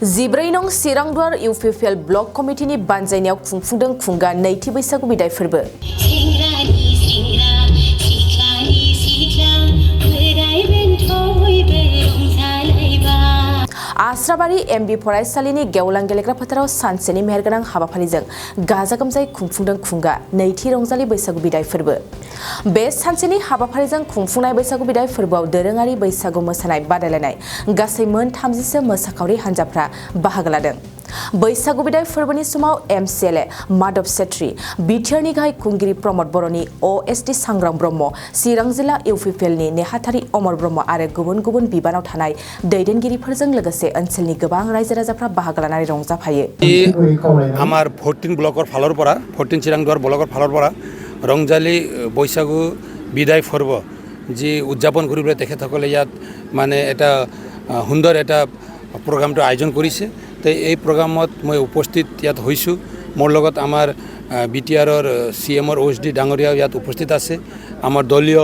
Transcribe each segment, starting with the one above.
14 नं चिरांदुवार UPPL block कमिटिनि बानजायनायाव खुंफुंदों Khunga नैथि बैसागु बिदाय फोरबो। आस्राबारि एमबि फरायसालिनि गेवलां गेलेग्रा फोथाराव सानसेनि मेहेरगोनां हाबाफारिजों गाजा गोमजायै खुंफुंदों खुंगा नैथि रंजालि बैसागु बिदाय फोरबो। बे सानसेनि हाबाफारिजों खुंफुंनाय बैसागु बिदाय फोरबोआव दोरोङारि बैसागु मोसानाय बादायलायनाय गासै मोन 30सो मोसाखावरि हान्जाफ्रा बाहागो लादों। बैसागु बिदाय फोरबोनि समाव एमसिएलए माधव सेत्री, बिटिआरनि गाहाय खुंगिरि प्रमद बर'नि ओएसडि सांग्रां ब्रह्म, चिरां जिल्ला इउपिपिएलनि नेहाथारि अमर ब्रह्म आरो गुबुन गुबुन बिबानाव थानाय दैदेनगिरिफोरजों लोगोसे ओनसोलनि गोबां रायजो राजाफ्रा बाहागो लानानै रंजाफायो। आमार 14 ब्लकर फालर परा 14 चिरांदुवार ब्लकर फालर परा रंजाली बैसागु बिदाय फोरबो जी उद्यापन কৰিবলৈ তেখেতসকলে ইয়াত মানে এটা সুন্দৰ এটা প্ৰগ্ৰামটো আয়োজন কৰিছে। তো এই প্ৰগ্ৰামত মই উপস্থিত ইয়াত হৈছোঁ। মোৰ লগত আমাৰ বিটিআৰৰ সিএমৰ ওএসডি ডাঙৰীয়া ইয়াত উপস্থিত আছে। আমাৰ দলীয়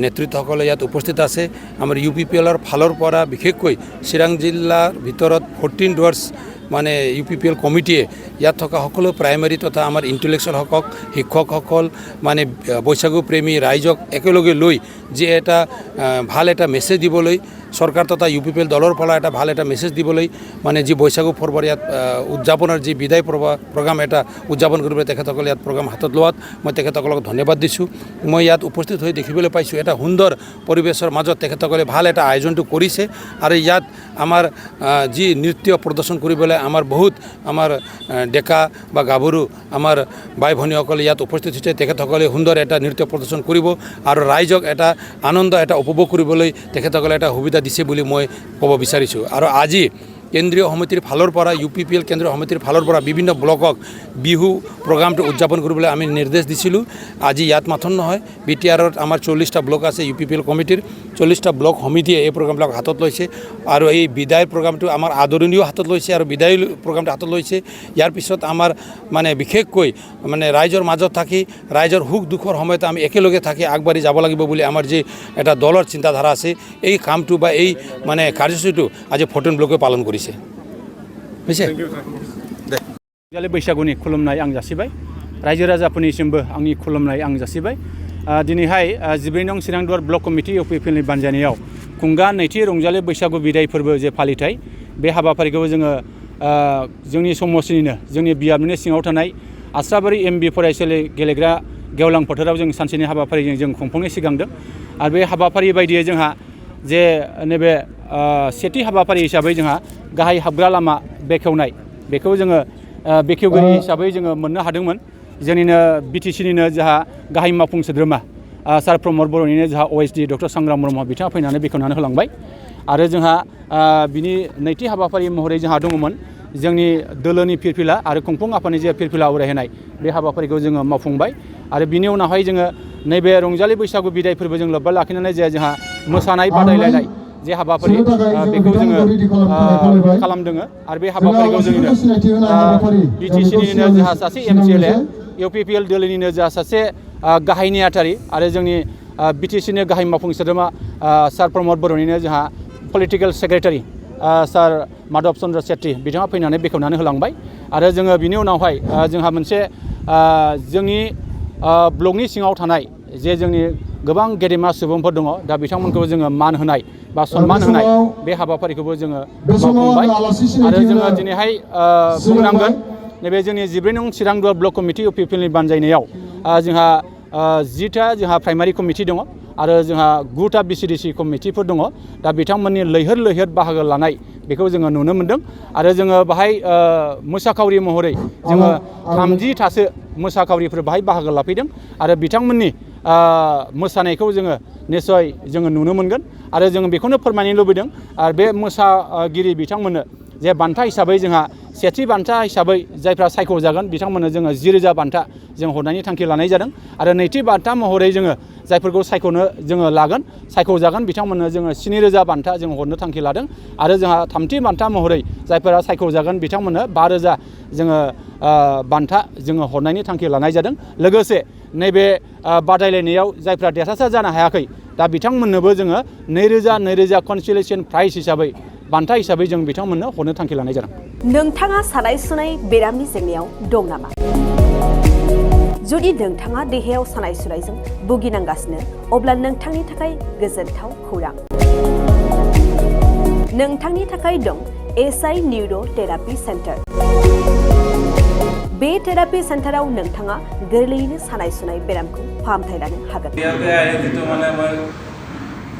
নেতৃত্বসকলে ইয়াত উপস্থিত আছে। আমাৰ ইউপিপিএলৰ ফালৰ পৰা বিশেষকৈ চিৰাং জিলাৰ ভিতৰত 14 ডুৱাৰ্ছ মানে ইউপিপিএল কমিটিয়ে ইয়াত থকা সকলো প্ৰাইমাৰী তথা আমাৰ ইণ্টেলেকচুৱেল শিক্ষকসকল মানে বৈশাগু প্ৰেমী ৰাইজক একেলগে লৈ যে এটা ভাল এটা মেছেজ দিবলৈ সরকার তথা ইউপিপিএল দলৰ পৰা এটা ভাল এটা মেছেজ দিবলৈ মানে যি বৈশাগু পৰ্বৰ ইয়াত উদযাপনৰ যি বিদায় প্ৰগ্ৰাম এটা উদযাপন কৰিবলৈ তেখেতসকলে ইয়াত প্ৰগ্ৰাম হাতত লোৱাত মই তেখেতসকলক ধন্যবাদ দিছোঁ। মই ইয়াত উপস্থিত হৈ দেখিবলৈ পাইছোঁ এটা সুন্দৰ পৰিৱেশৰ মাজত তেখেতসকলে ভাল এটা আয়োজনটো কৰিছে আৰু ইয়াত আমাৰ যি নৃত্য প্ৰদৰ্শন কৰিবলৈ আমাৰ বহুত আমাৰ ডেকা বা গাভৰু আমাৰ ভাই ভনীসকলে ইয়াত উপস্থিত হৈছে। তেখেতসকলে সুন্দৰ এটা নৃত্য প্ৰদৰ্শন কৰিব আৰু ৰাইজক এটা আনন্দ এটা উপভোগ কৰিবলৈ তেখেতসকলে এটা সুবিধা দিছে বুলি মই ক'ব বিচাৰিছোঁ। আৰু আজি কেন্দ্ৰীয় সমিতিৰ ফালৰ পৰা ইউপিপিএল কেন্দ্ৰীয় সমিতিৰ ফালৰ পৰা বিভিন্ন ব্লকক বিহু প্ৰগ্ৰামটো উদযাপন কৰিবলৈ আমি নিৰ্দেশ দিছিলোঁ। আজি ইয়াত মাথন নহয়, বিটিআৰত আমাৰ 40টা ব্লক আছে। ইউপিপিএল কমিটিৰ 40টা ব্লক সমিতিয়ে এই প্ৰগ্ৰামবিলাক হাতত লৈছে আৰু এই বিদায় প্ৰগ্ৰামটো আমাৰ আদৰণীয় হাতত লৈছে আৰু বিদায় প্ৰগ্ৰামটো হাতত লৈছে। ইয়াৰ পিছত আমাৰ মানে বিশেষকৈ মানে ৰাইজৰ মাজত থাকি ৰাইজৰ সুখ দুখৰ সময়ত আমি একেলগে থাকি আগবাঢ়ি যাব লাগিব বুলি আমাৰ যি এটা দলৰ চিন্তাধাৰা আছে, এই কামটো বা এই মানে কাৰ্যসূচীটো আজি 14 ব্লকে পালন কৰিছে। बैसागुनि खुलुमनाय आं जासिबाय, रायजो राजाफोरनिसिमबो आंनि खुलुमनाय आं जासिबाय। दिनैहाय 14 नं चिरांदुवार ब्लक कमिटि इउपिपिएलनि बानजायनायाव खुंगा नैथि रंजालि बैसागु बिदाय फोरबो जे फालिथाय बे हाबाफारिखौ जोङो जोंनि समाजनिनो जोंनि बियाबनिनो सिङाव थानाय आस्राबारि एमबि फरायसालि गेलेग्रा गेवलां फोथाराव जों सानसेनि हाबाफारिजों जों खुंफुंनो सिगांदों। आरो बे हाबाफारि बायदियै जोंहा जे नैबे सेथि हाबाफारि हिसाबै जोंहा गाहाय हाबग्रा लामा बेखेवनाय बेखौ जोङो बेखेवगिरि हिसाबै जोङो मोननो हादोंमोन। जोंनिनो बिटिसिनिनो जोंहा गाहाय मावफुं सोद्रोमा सार प्रमद बर'निनो जोंहा ओएसडि डक्टर सांग्रां ब्रह्म बिथाङा फैनानै बेखेवनानै होलांबाय। आरो जोंहा बिनि नैथि हाबाफारि महरै जोंहा दङमोन जोंनि दोलोनि फिरफिला आरो खुंफुं आफादनि जे फिरफिला उरायहोनाय बे हाबाफारिखौ जोङो मावफुंबाय। आरो बिनि उनावहाय जोङो नैबे रंजालि बैसागु बिदाय फोरबोजों लोब्बा लाखिनानै जे जोंहा मोसानाय बादायलायनाय जे हाबाफारि बेखौ जोङो खालामदों। आरो बे हाबाफारिखौ जोङो बिटिसिनिनो जोंहा सासे एमसिएलए, इउपिपिएल दोलोनिनो जोंहा सासे गाहाय नेहाथारि आरो जोंनि बिटिसिनि गाहाय मावफुं सोद्रोमा सार प्रमद बर'निनो जोंहा पलिटिकेल सेक्रेटारि सार माधव चन्द्र सेत्री बिथाङा फैनानै बेखेवनानै होलांबाय। आरो जोङो बिनि उनावहाय जोंहा मोनसे जोंनि ब्लकनि सिङाव थानाय जे जोंनि गोबां गेदेमा सुबुंफोर दङ, दा बिथांमोनखौ जोङो मान होनाय बा सन्मान होनाय बे हाबाफारिखौबो जोङो मावफुंबाय। आरो जोङो दिनैहाय बुंनांगोन नैबे जोंनि 14 नं चिरांदुवार ब्लक कमिटि इउपिपिएलनि बानजायनायाव जोंहा 10टा जोंहा प्राइमारि कमिटि दङ आरो जोंहा 9टा बिसिडिसि कमिटिफोर दङ। दा बिथांमोननि लैहोर लैहोर बाहागो लानाय बेखौ जोङो नुनो मोन्दों। आरो जोङो बाहाय मोसाखावरि महरै जोङो 30थासो मोसाखावरिफोर बाहाय बाहागो लाफैदों आरो बिथांमोननि मोसानायखौ जोङो निस्सय जोङो नुनो मोनगोन। आरो जोङो बेखौनो फोरमायनो लुबैदों आरो बे मोसागिरि बिथांमोननो जे बान्था हिसाबै जोंहा सेथि बान्था हिसाबै जायफ्रा सायख'जागोन बिथांमोननो जोङो 10,000 बान्था जों हरनायनि थांखि लानाय जादों। आरो नैथि बान्था महरै जोङो जायफोरखौ जोङो सायख'जागोन बिथांमोननो जोङो 7,000 बान्था जों हरनो थांखि लादों। आरो जोंहा थामथि बान्था महरै जायफोरा सायख'जागोन बिथांमोननो 5,000 जोङो बान्था जोङो हरनायनि थांखि लानाय जादों। लोगोसे नैबे बादायलायनायाव जायफ्रा देरहासार जानो हायाखै दा बिथांमोननोबो जोङो 2,000 कनसोलेसन प्राइज हिसाबै बान्था हिसाबै जों बिथांमोननो हरनो थांखि लानाय जादों। नोंथाङा सानाय सुनाय बेरामनि जेंनायाव दं नामा? जुदि नोंथाङा देहायाव सानाय सुनायजों भुगिनांगासिनो अब्ला नोंथांनि थाखाय गोजोनथाव खौरां। नोंथांनि थाखाय दं एसआइ निउर' थेरापि सेन्टार। बे थेरापि सेन्टाराव नोंथाङा गोरलैयैनो सानाय सुनाय बेरामखौ फाहामथाय लानो हागोन।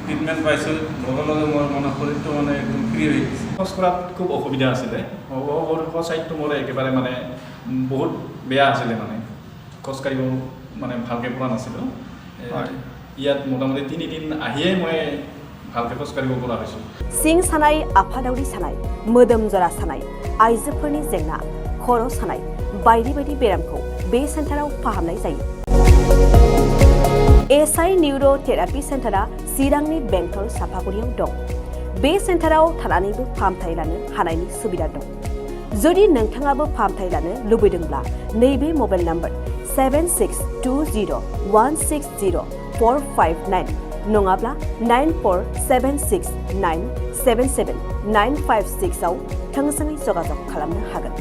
ট্ৰিটমেণ্ট পাইছোঁ লগে লগে মোৰ মানে শৰীৰটো মানে একদম ফ্ৰী হৈ গৈছে। খোজ কঢ়াত খুব অসুবিধা আছিলে, চাইডটো মোৰ একেবাৰে মানে বহুত বেয়া আছিলে, মানে খোজকাঢ়িব মানে ভালকৈ পৰা নাছিলোঁ। ইয়াত মোটামুটি 3 দিন আহিয়েই মই ভালকৈ খোজকাঢ়িব পৰা হৈছোঁ। सिं सानाय, आफादावरि सानाय, मोदोम जरा सानाय, आइजोफोरनि जेंना, खर' सानाय बायदि बायदि बेरामखौ बे सेन्टाराव फाहामनाय जायो। एसआइ निउर' थेरापि सेन्टारा चिरांनि बेंटल सापागुरियाव दं। बे सेन्टाराव थानानैबो फाहामथाय लानो हानायनि सुबिदा दं। जुदि नोंथाङाबो फाहामथाय लानो लुबैदोंब्ला नैबे मबाइल नाम्बार 7620160459 नङाब्ला 9476977956 आव थोंजोङै जगाजग खालामनो हागोन।